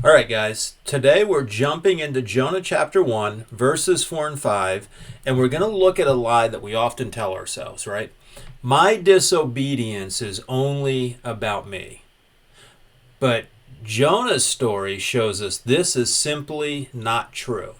All right, guys. Today we're jumping into Jonah chapter 1, verses 4 and 5, and we're going to look at a lie that we often tell ourselves, right? My disobedience is only about me. But Jonah's story shows us this is simply not true.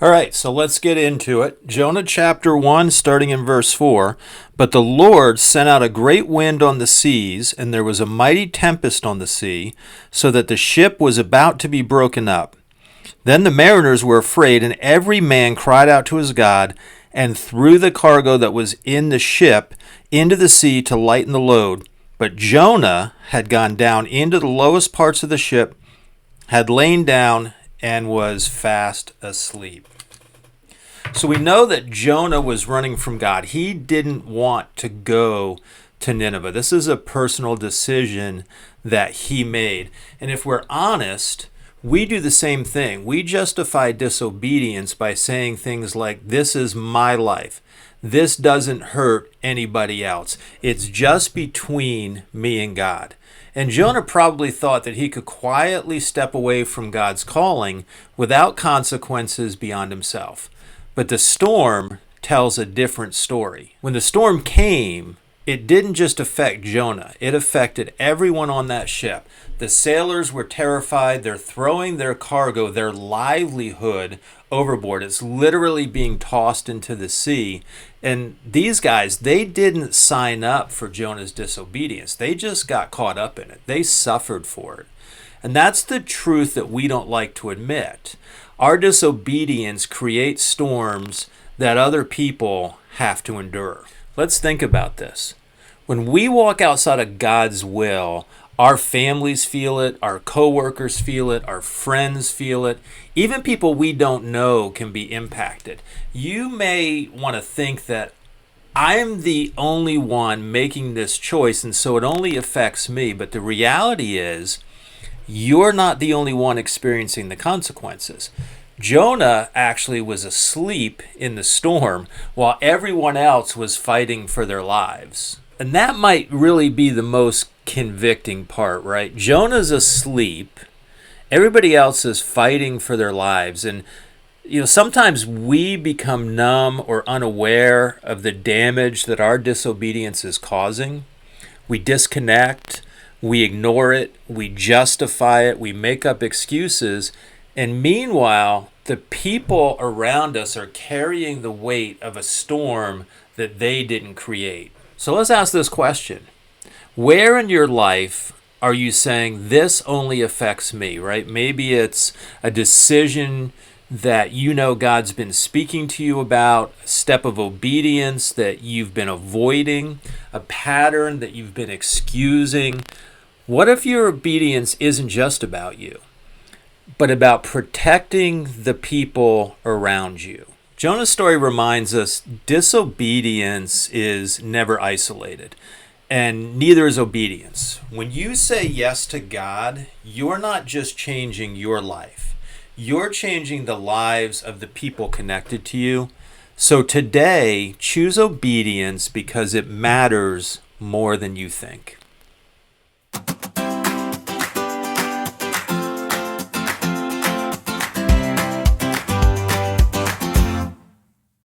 All right, so let's get into it. Jonah chapter 1, starting in verse 4. But the Lord sent out a great wind on the seas, and there was a mighty tempest on the sea, so that the ship was about to be broken up. Then the mariners were afraid, and every man cried out to his God, and threw the cargo that was in the ship into the sea to lighten the load. But Jonah had gone down into the lowest parts of the ship, had lain down, and was fast asleep. So we know that Jonah was running from God. He didn't want to go to Nineveh. This is a personal decision that he made. And if we're honest, we do the same thing. We justify disobedience by saying things like, this is my life. This doesn't hurt anybody else. It's just between me and God. And Jonah probably thought that he could quietly step away from God's calling without consequences beyond himself. But the storm tells a different story. When the storm came, it didn't just affect Jonah. It affected everyone on that ship. The sailors were terrified. They're throwing their cargo, their livelihood, overboard. It's literally being tossed into the sea. And these guys, they didn't sign up for Jonah's disobedience. They just got caught up in it. They suffered for it. And that's the truth that we don't like to admit. Our disobedience creates storms that other people have to endure. Let's think about this. When we walk outside of God's will, our families feel it, our coworkers feel it, our friends feel it. Even people we don't know can be impacted. You may want to think that I'm the only one making this choice, and so it only affects me. But the reality is, you're not the only one experiencing the consequences. Jonah actually was asleep in the storm while everyone else was fighting for their lives. And that might really be the most convicting part, right? Jonah's asleep. Everybody else is fighting for their lives. And, sometimes we become numb or unaware of the damage that our disobedience is causing. We disconnect. We ignore it, we justify it, we make up excuses, and meanwhile, the people around us are carrying the weight of a storm that they didn't create. So let's ask this question. Where in your life are you saying this only affects me, right? Maybe it's a decision that God's been speaking to you about, a step of obedience that you've been avoiding, a pattern that you've been excusing. What if your obedience isn't just about you, but about protecting the people around you? Jonah's story reminds us disobedience is never isolated, and neither is obedience. When you say yes to God, you're not just changing your life. You're changing the lives of the people connected to you. So today, choose obedience because it matters more than you think.